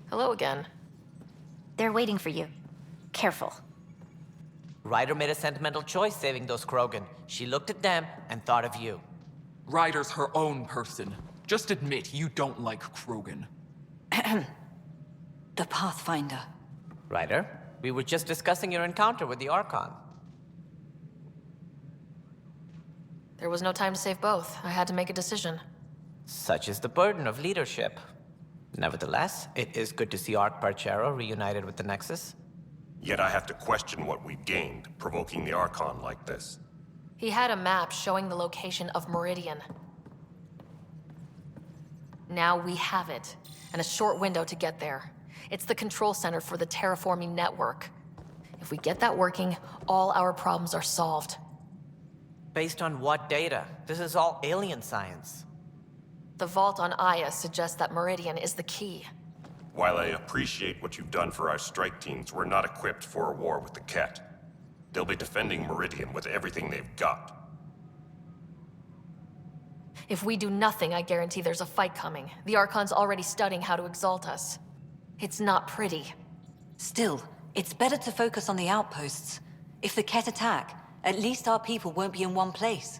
Hello again. They're waiting for you. Careful. Ryder made a sentimental choice saving those Krogan. She looked at them and thought of you. Ryder's her own person. Just admit you don't like Krogan. The Pathfinder. Ryder, we were just discussing your encounter with the Archon. There was no time to save both. I had to make a decision. Such is the burden of leadership. Nevertheless, it is good to see Arch Parchero reunited with the Nexus. Yet I have to question what we've gained, provoking the Archon like this. He had a map showing the location of Meridian. Now we have it, and a short window to get there. It's the control center for the terraforming network. If we get that working, all our problems are solved. Based on what data? This is all alien science. The vault on Aya suggests that Meridian is the key. While I appreciate what you've done for our strike teams, we're not equipped for a war with the Ket. They'll be defending Meridian with everything they've got. If we do nothing, I guarantee there's a fight coming. The Archon's already studying how to exalt us. It's not pretty. Still, it's better to focus on the outposts. If the Ket attack, at least our people won't be in one place.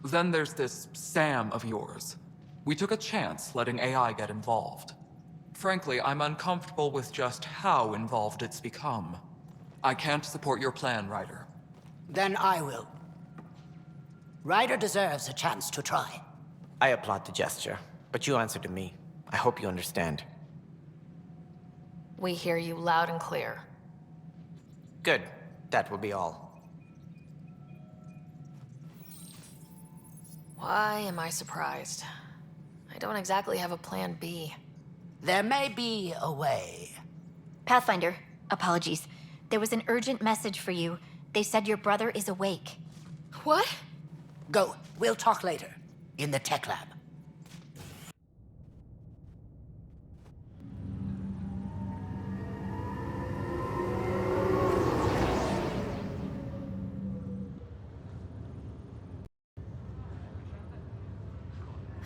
Then there's this Sam of yours. We took a chance letting AI get involved. Frankly, I'm uncomfortable with just how involved it's become. I can't support your plan, Ryder. Then I will. Ryder deserves a chance to try. I applaud the gesture, but you answer to me. I hope you understand. We hear you loud and clear. Good. That will be all. Why am I surprised? I don't exactly have a plan B. There may be a way. Pathfinder, apologies. There was an urgent message for you. They said your brother is awake. What? Go. We'll talk later. In the tech lab.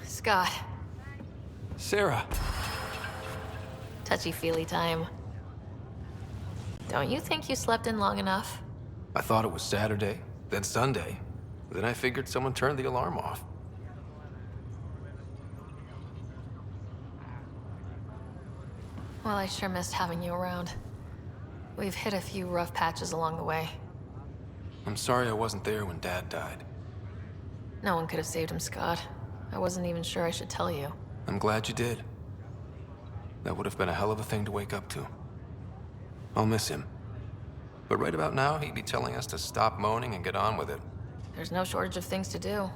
Scott. Sarah. Touchy-feely time. Don't you think you slept in long enough? I thought it was Saturday, then Sunday. Then I figured someone turned the alarm off. Well, I sure missed having you around. We've hit a few rough patches along the way. I'm sorry I wasn't there when Dad died. No one could have saved him, Scott. I wasn't even sure I should tell you. I'm glad you did. That would have been a hell of a thing to wake up to. I'll miss him. But right about now, he'd be telling us to stop moaning and get on with it. There's no shortage of things to do.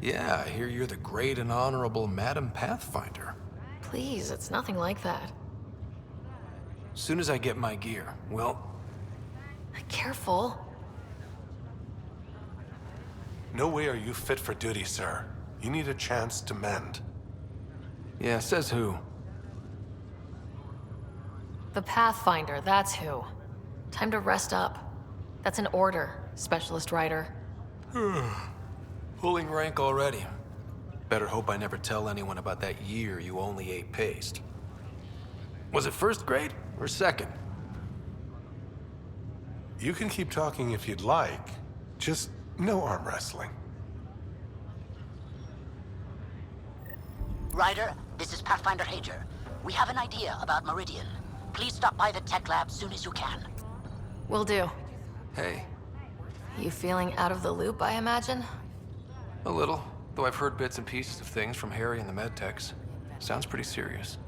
Yeah, I hear you're the great and honorable Madam Pathfinder. Please, it's nothing like that. As soon as I get my gear, well... Careful. No way are you fit for duty, sir. You need a chance to mend. Yeah, says who? The Pathfinder, that's who. Time to rest up. That's an order, Specialist Ryder. Pulling rank already. Better hope I never tell anyone about that year you only ate paste. Was it first grade or second? You can keep talking if you'd like. Just no arm wrestling. Ryder, this is Pathfinder Hager. We have an idea about Meridian. Please stop by the tech lab soon as you can. Will do. Hey, You feeling out of the loop, I imagine? a little. Though I've heard bits and pieces of things from Harry and the medtechs. Sounds pretty serious.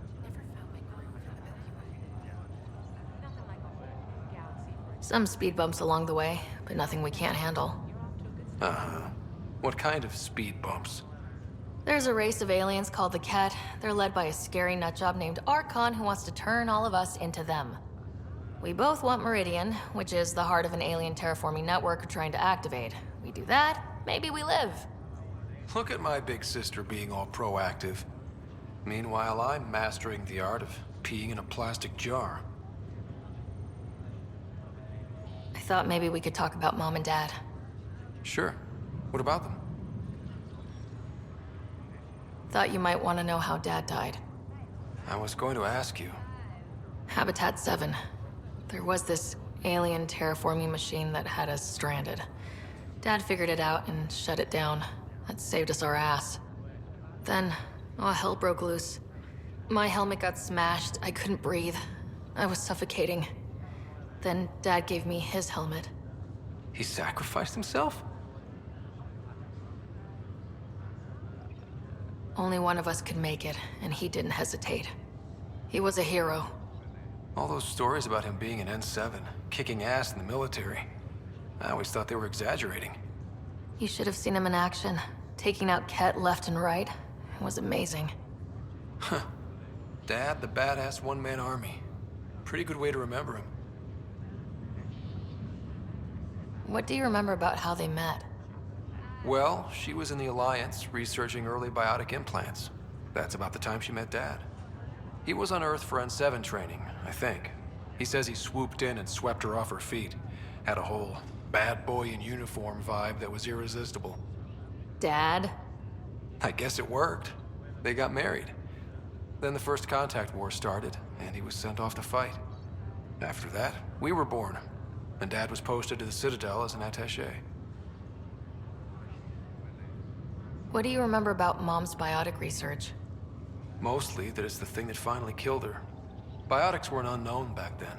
Some speed bumps along the way, but nothing we can't handle. Uh-huh. What kind of speed bumps? There's a race of aliens called the Ket. They're led by a scary nutjob named Archon who wants to turn all of us into them. We both want Meridian, which is the heart of an alien terraforming network we're trying to activate. We do that, maybe we live. Look at my big sister being all proactive. Meanwhile, I'm mastering the art of peeing in a plastic jar. I thought maybe we could talk about Mom and Dad. Sure. What about them? Thought you might want to know how Dad died. I was going to ask you. Habitat 7. There was this alien terraforming machine that had us stranded. Dad figured it out and shut it down. That saved us our ass. Then, all hell broke loose. My helmet got smashed. I couldn't breathe. I was suffocating. Then Dad gave me his helmet. He sacrificed himself? Only one of us could make it, and he didn't hesitate. He was a hero. All those stories about him being an N7, kicking ass in the military. I always thought they were exaggerating. You should have seen him in action, taking out Ket left and right. It was amazing. Huh. Dad, the badass one-man army. Pretty good way to remember him. What do you remember about how they met? Well, she was in the Alliance, researching early biotic implants. That's about the time she met Dad. He was on Earth for N7 training, I think. He says he swooped in and swept her off her feet. Had a whole bad boy in uniform vibe that was irresistible. Dad? I guess it worked. They got married. Then the First Contact War started, and he was sent off to fight. After that, we were born, and Dad was posted to the Citadel as an attaché. What do you remember about Mom's biotic research? Mostly that it's the thing that finally killed her. Biotics were an unknown back then.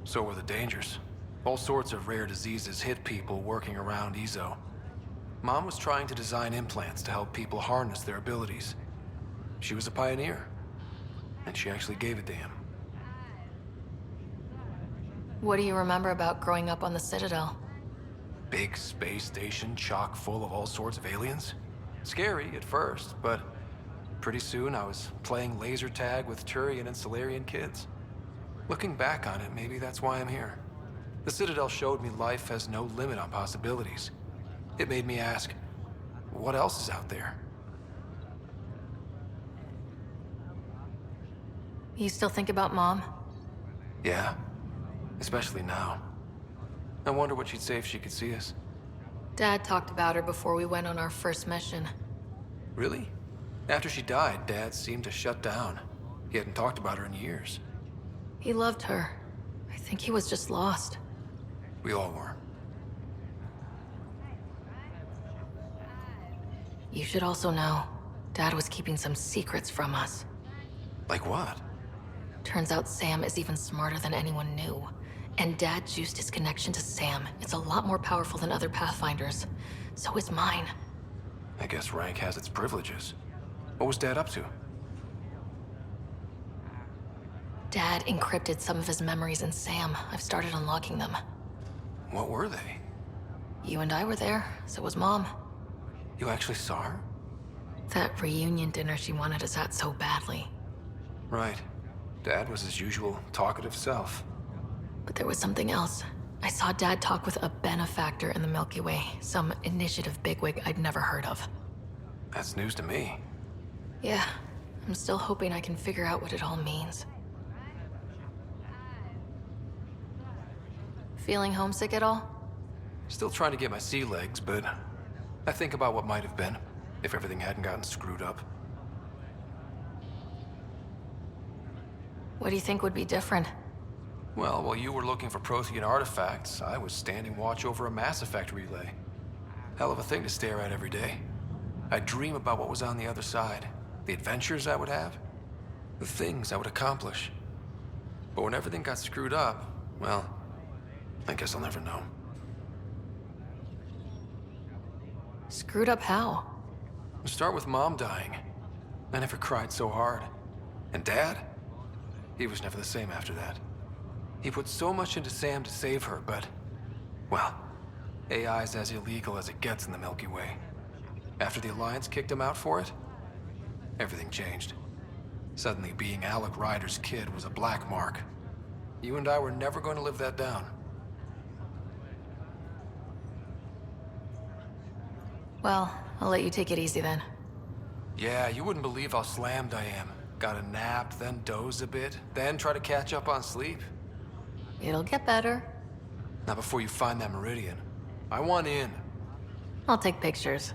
So were the dangers. All sorts of rare diseases hit people working around EZO. Mom was trying to design implants to help people harness their abilities. She was a pioneer, and she actually gave it to him. What do you remember about growing up on the Citadel? Big space station chock full of all sorts of aliens. Scary at first, but pretty soon I was playing laser tag with Turian and Solarian kids. Looking back on it, maybe that's why I'm here. The Citadel showed me life has no limit on possibilities. It made me ask, what else is out there? You still think about Mom? Yeah, especially now. I wonder what she'd say if she could see us. Dad talked about her before we went on our first mission. Really? After she died, Dad seemed to shut down. He hadn't talked about her in years. He loved her. I think he was just lost. We all were. You should also know, Dad was keeping some secrets from us. Like what? Turns out Sam is even smarter than anyone knew. And Dad juiced his connection to Sam. It's a lot more powerful than other Pathfinders. So is mine. I guess rank has its privileges. What was Dad up to? Dad encrypted some of his memories in Sam. I've started unlocking them. What were they? You and I were there, so was Mom. You actually saw her? That reunion dinner she wanted us at so badly. Right. Dad was his usual talkative self. But there was something else. I saw Dad talk with a benefactor in the Milky Way, some initiative bigwig I'd never heard of. That's news to me. Yeah, I'm still hoping I can figure out what it all means. Feeling homesick at all? Still trying to get my sea legs, but I think about what might have been if everything hadn't gotten screwed up. What do you think would be different? Well, while you were looking for Prothean artifacts, I was standing watch over a Mass Effect relay. Hell of a thing to stare at every day. I'd dream about what was on the other side, the adventures I would have, the things I would accomplish. But when everything got screwed up, well, I guess I'll never know. Screwed up how? Start with Mom dying. I never cried so hard. And Dad? He was never the same after that. He put so much into Sam to save her, but... well, AI's as illegal as it gets in the Milky Way. After the Alliance kicked him out for it, everything changed. Suddenly, being Alec Ryder's kid was a black mark. You and I were never going to live that down. Well, I'll let you take it easy then. Yeah, you wouldn't believe how slammed I am. Gotta nap, then doze a bit, then try to catch up on sleep. It'll get better. Not before you find that Meridian. I want in. I'll take pictures.